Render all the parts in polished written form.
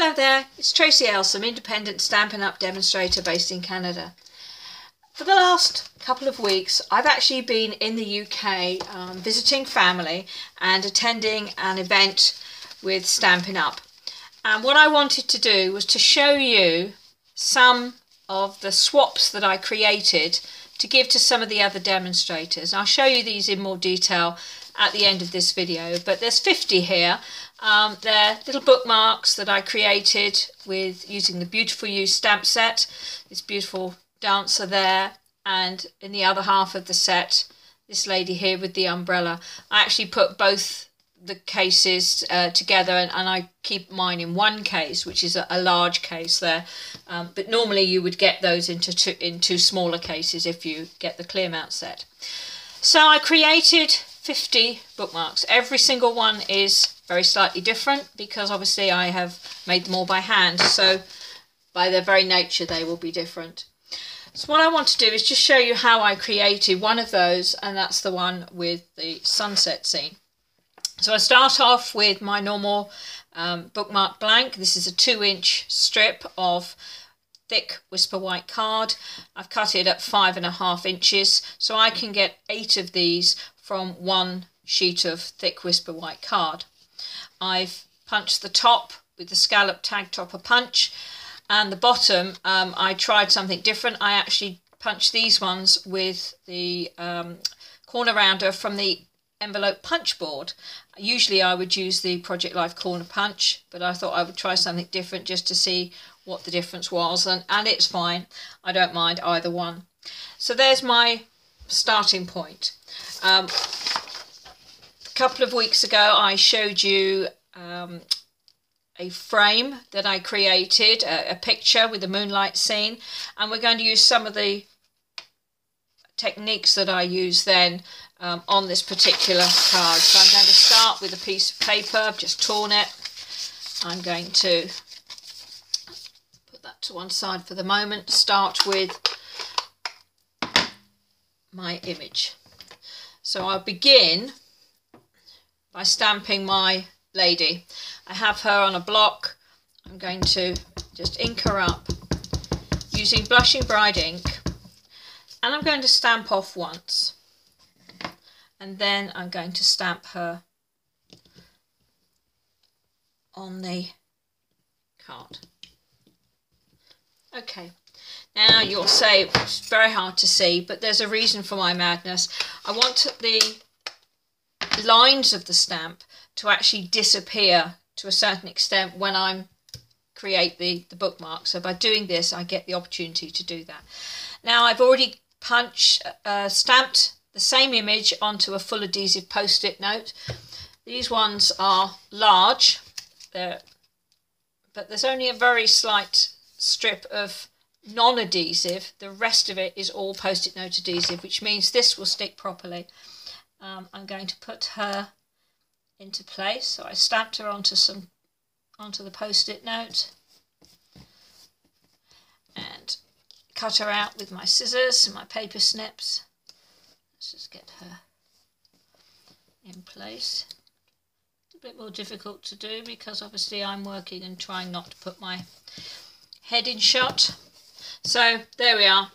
Hello there, it's Tracy Elsom, independent Stampin' Up demonstrator based in Canada. For the last couple of weeks I've actually been in the UK visiting family and attending an event with Stampin' Up. And what I wanted to do was to show you some of the swaps that I created to give to some of the other demonstrators. I'll show you these in more detail at the end of this video, but there's 50 here. They're little bookmarks that I created with using the Beautiful You stamp set. This beautiful dancer there, and in the other half of the set, this lady here with the umbrella. I actually put both the cases together, and I keep mine in one case, which is a large case there, but normally you would get those into two smaller cases if you get the clear mount set. So I created 50 bookmarks. Every single one is very slightly different because obviously I have made them all by hand, so by their very nature they will be different. So what I want to do is just show you how I created one of those, and that's the one with the sunset scene. So I start off with my normal bookmark blank. This is a 2-inch strip of thick Whisper White card. I've cut it at 5.5 inches, so I can get 8 of these from one sheet of thick Whisper White card. I've punched the top with the scallop tag topper punch, and the bottom I tried something different. I actually punched these ones with the corner rounder from the envelope punch board. Usually I would use the Project Life corner punch, but I thought I would try something different just to see what the difference was, and it's fine. I don't mind either one. So there's my starting point. A couple of weeks ago I showed you a frame that I created, a picture with a moonlight scene, and we're going to use some of the techniques that I used then on this particular card. So I'm going to start with a piece of paper. I've just torn it. I'm going to put that to one side for the moment. Start with my image. So I'll begin by stamping my lady. I have her on a block. I'm going to just ink her up using Blushing Bride ink, and I'm going to stamp off once, and then I'm going to stamp her on the card. Okay, now you'll say it's very hard to see, but there's a reason for my madness. I want the lines of the stamp to actually disappear to a certain extent when I create the bookmark. So by doing this I get the opportunity to do that. Now I've already stamped the same image onto a full adhesive post-it note. These ones are large, but there's only a very slight strip of non-adhesive. The rest of it is all post-it note adhesive, which means this will stick properly. I'm going to put her into place. So I stamped her onto the post-it note and cut her out with my scissors and my paper snips. Let's just get her in place. It's a bit more difficult to do because obviously I'm working and trying not to put my head in shot. So there we are.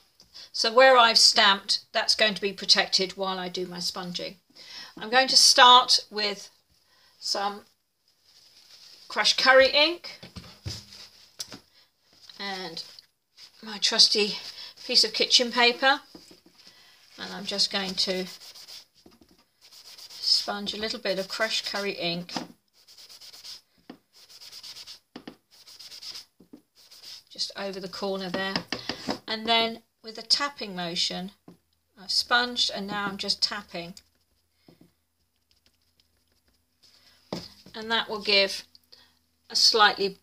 So where I've stamped, that's going to be protected while I do my sponging. I'm going to start with some crushed curry ink and my trusty piece of kitchen paper, and I'm just going to sponge a little bit of crushed curry ink just over the corner there, and then with a tapping motion I've sponged and now I'm just tapping, and that will give a slightly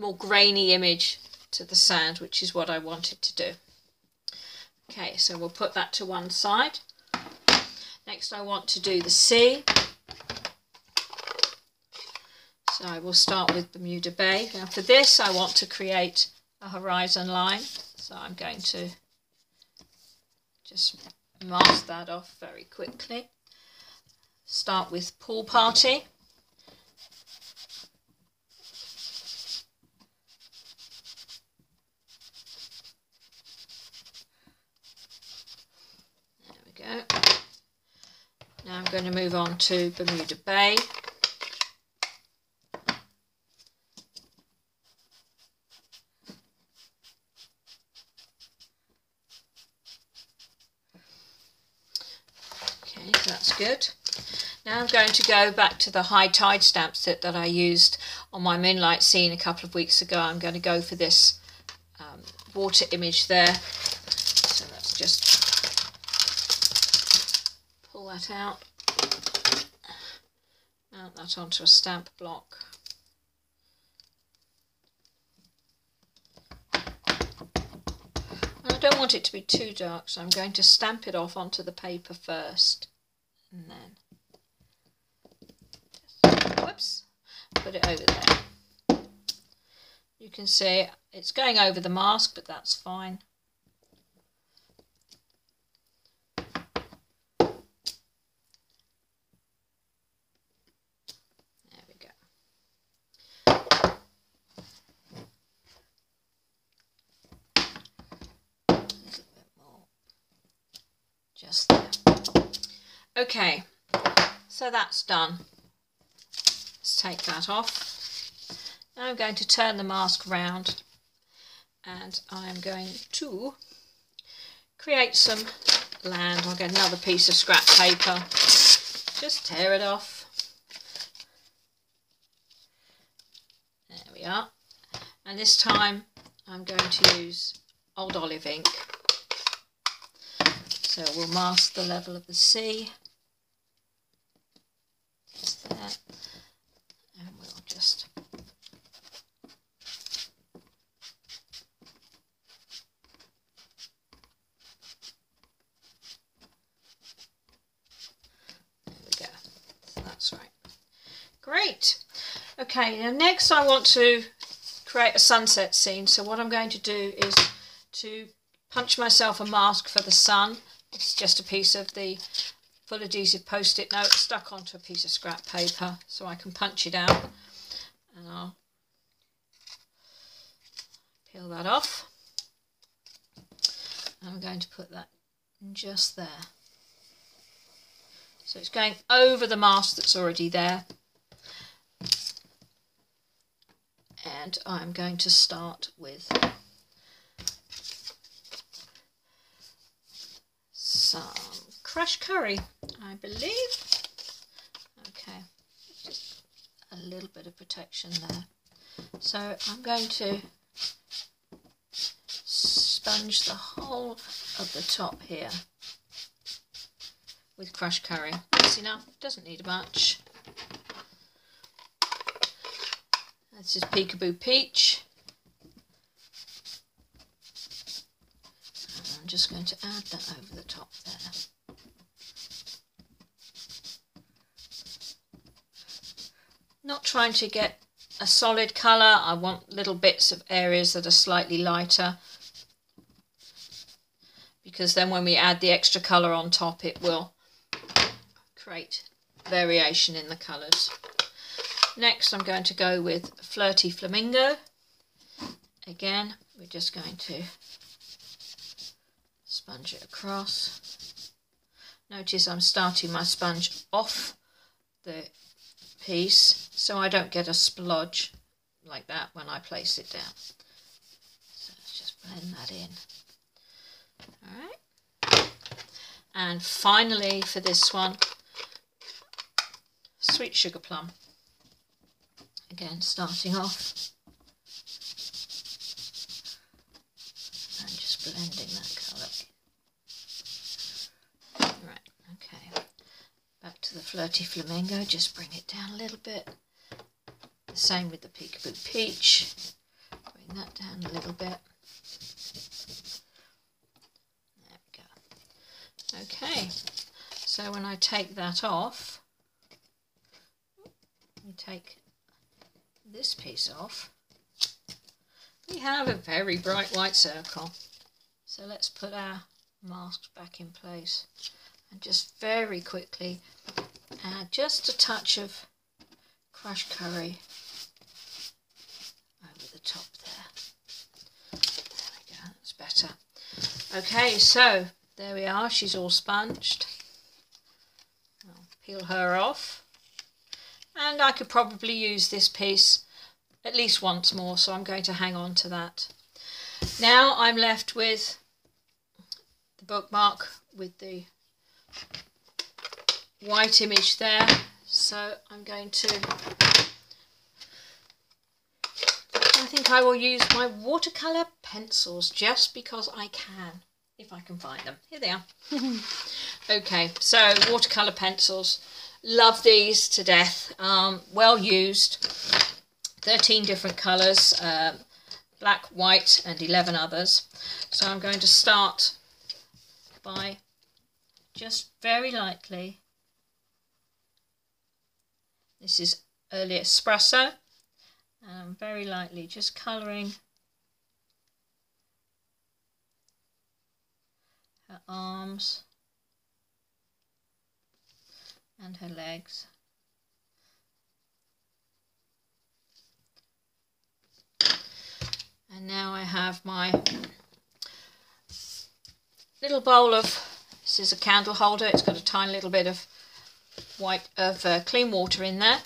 more grainy image to the sand, which is what I wanted to do. Okay, so we'll put that to one side. Next I want to do the sea. So I will start with Bermuda Bay. Now for this I want to create a horizon line, so I'm going to just mask that off very quickly. Start with Pool Party. going to move on to Bermuda Bay. Okay, so that's good. Now I'm going to go back to the high tide stamp set that I used on my moonlight scene a couple of weeks ago. I'm going to go for this water image there. So let's just pull that out, mount that onto a stamp block. And I don't want it to be too dark, so I'm going to stamp it off onto the paper first, and then just, whoops, put it over there. You can see it's going over the mask, but that's fine. There we go. A little bit more. Just there. Okay, so that's done. Let's take that off. Now I'm going to turn the mask round, and I'm going to create some land. I'll get another piece of scrap paper, just tear it off. There we are. And this time I'm going to use Old Olive ink. So we'll mask the level of the sea. Just there. And we'll just that's right. Great. Okay, now next I want to create a sunset scene. So what I'm going to do is to punch myself a mask for the sun. It's just a piece of the full adhesive post-it note stuck onto a piece of scrap paper, so I can punch it out. And I'll peel that off. I'm going to put that just there. So it's going over the mask that's already there. And I'm going to start with some crushed curry, I believe. Okay, just a little bit of protection there. So I'm going to sponge the whole of the top here with crushed curry. That's enough, doesn't need much. This is Peekaboo Peach. And I'm just going to add that over the top there. Not trying to get a solid colour, I want little bits of areas that are slightly lighter, because then when we add the extra colour on top it will create variation in the colours. Next I'm going to go with Flirty Flamingo. Again, we're just going to sponge it across. Notice I'm starting my sponge off the piece so I don't get a splodge like that when I place it down. So let's just blend that in. Alright. And finally for this one, Sweet Sugar Plum. Again, starting off and just blending that colour. Right, okay. Back to the Flirty Flamingo, just bring it down a little bit. The same with the Peekaboo Peach. Bring that down a little bit. There we go. Okay, so when I take that off, we take this piece off, we have a very bright white circle. So let's put our masks back in place and just very quickly add just a touch of crushed curry over the top there. There we go, that's better. Okay, so there we are, she's all sponged. I'll peel her off. And I could probably use this piece at least once more, so I'm going to hang on to that. Now I'm left with the bookmark with the white image there, so I'm going to, I think I will use my watercolour pencils just because I can, if I can find them. Here they are. Okay, so watercolour pencils, love these to death, well used, 13 different colours, black, white and 11 others. So I'm going to start by just very lightly, this is early espresso, and I'm very lightly just colouring her arms and her legs. And now I have my little bowl of, this is a candle holder, it's got a tiny little bit of clean water in there,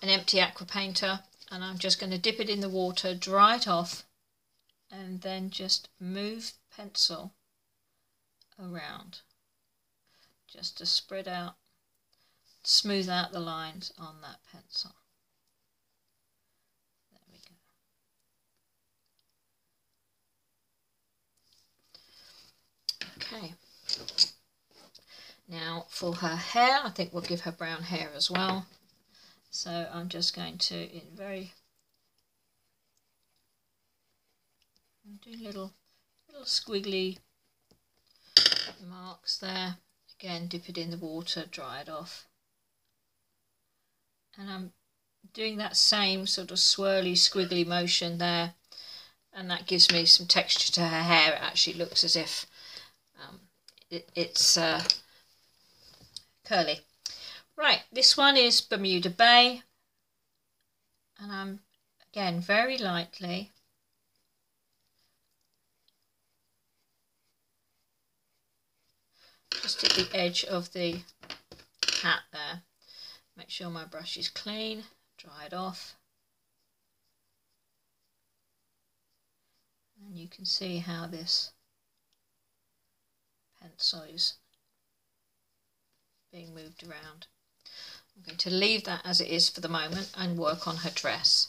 an empty aqua painter, and I'm just going to dip it in the water, dry it off, and then just move pencil around just to spread out, smooth out the lines on that pencil. There we go. Okay. Now for her hair, I think we'll give her brown hair as well. So I'm just going to, do little squiggly marks there. Again, dip it in the water, dry it off. And I'm doing that same sort of swirly, squiggly motion there. And that gives me some texture to her hair. It actually looks as if it's curly. Right, this one is Bermuda Bay. And I'm, again, very lightly just at the edge of the hat there. Make sure my brush is clean, dry it off. And you can see how this pencil is being moved around. I'm going to leave that as it is for the moment and work on her dress.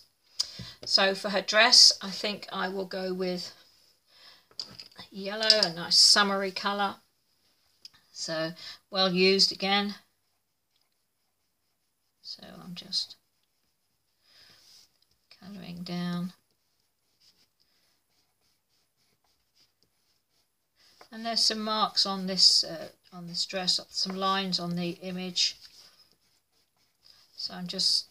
So for her dress, I think I will go with yellow, a nice summery colour. So well used again. So I'm just colouring down. And there's some marks on this dress, some lines on the image. So I'm just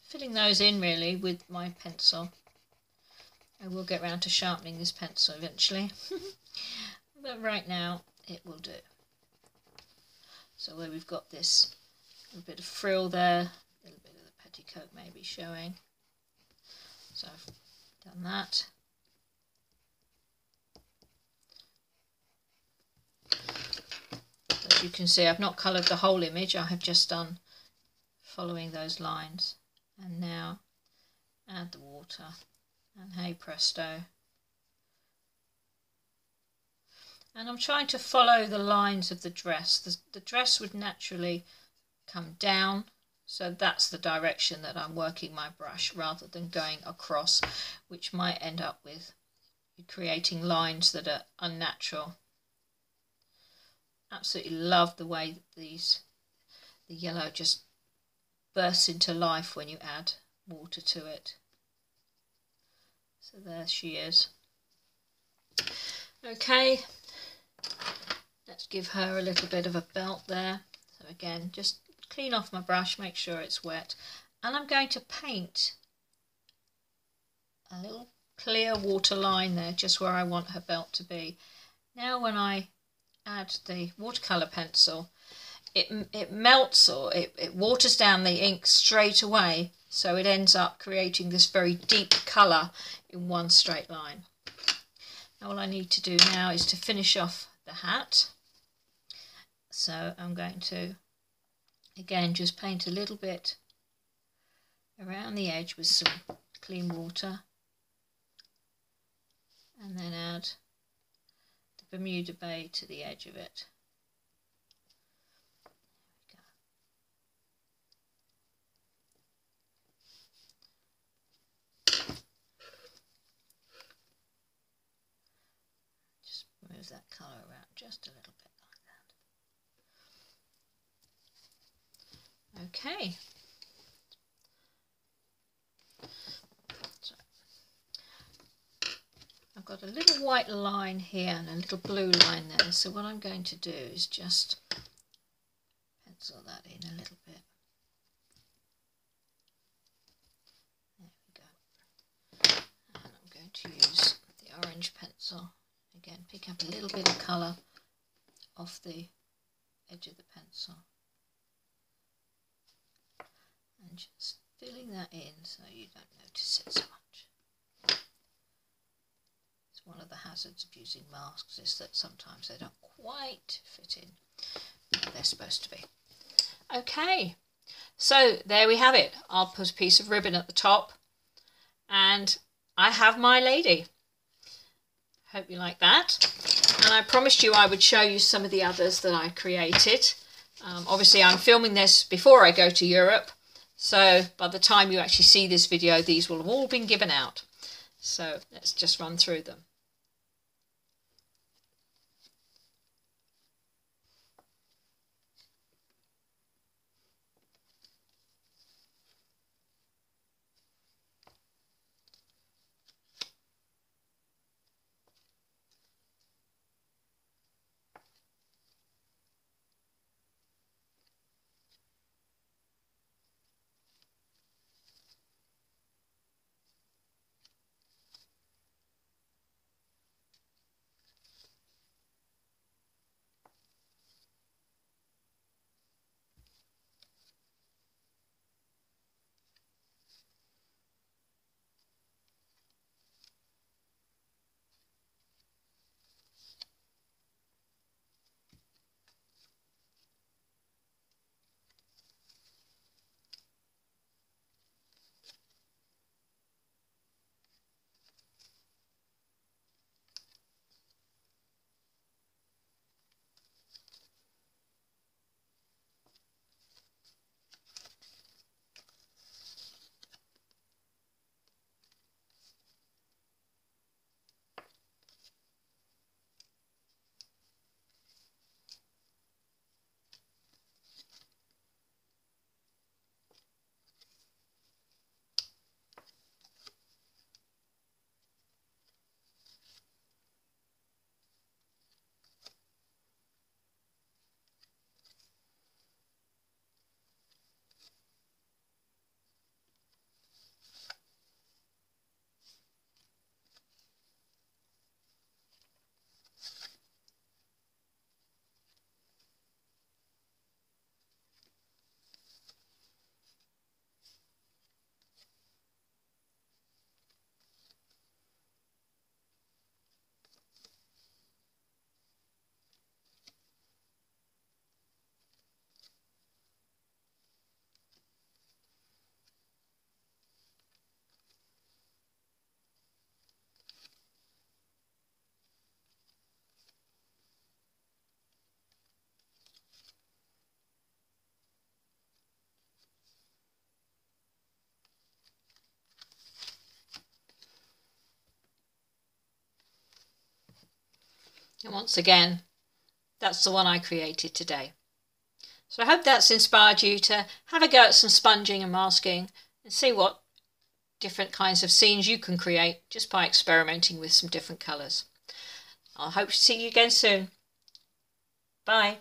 filling those in really with my pencil. I will get round to sharpening this pencil eventually, but right now it will do. So where we've got this little bit of frill there, a little bit of the petticoat maybe showing. So I've done that. As you can see, I've not coloured the whole image, I have just done following those lines. And now add the water, and hey presto. And I'm trying to follow the lines of the dress. The dress would naturally come down, so that's the direction that I'm working my brush, rather than going across, which might end up with creating lines that are unnatural. Absolutely love the way that the yellow just bursts into life when you add water to it. So there she is. Okay, let's give her a little bit of a belt there. So again, just clean off my brush, make sure it's wet, and I'm going to paint a little clear water line there, just where I want her belt to be. Now when I add the watercolour pencil, it melts, or it waters down the ink straight away, so it ends up creating this very deep colour in one straight line. Now all I need to do now is to finish off the hat. So I'm going to Again, just paint a little bit around the edge with some clean water, and then add the Bermuda Bay to the edge of it. Just move that colour around just a little bit like that. Okay. So, I've got a little white line here and a little blue line there, so what I'm going to do is just pencil that in a little bit. There we go. And I'm going to use the orange pencil. Again, pick up a little bit of colour off the edge of the pencil. And just filling that in so you don't notice it so much. It's one of the hazards of using masks, is that sometimes they don't quite fit in where they're supposed to be. Okay, so there we have it. I'll put a piece of ribbon at the top and I have my lady. Hope you like that. And I promised you I would show you some of the others that I created. Obviously I'm filming this before I go to Europe, so by the time you actually see this video these will have all been given out. So let's just run through them. And once again, that's the one I created today. So I hope that's inspired you to have a go at some sponging and masking and see what different kinds of scenes you can create just by experimenting with some different colours. I hope to see you again soon. Bye.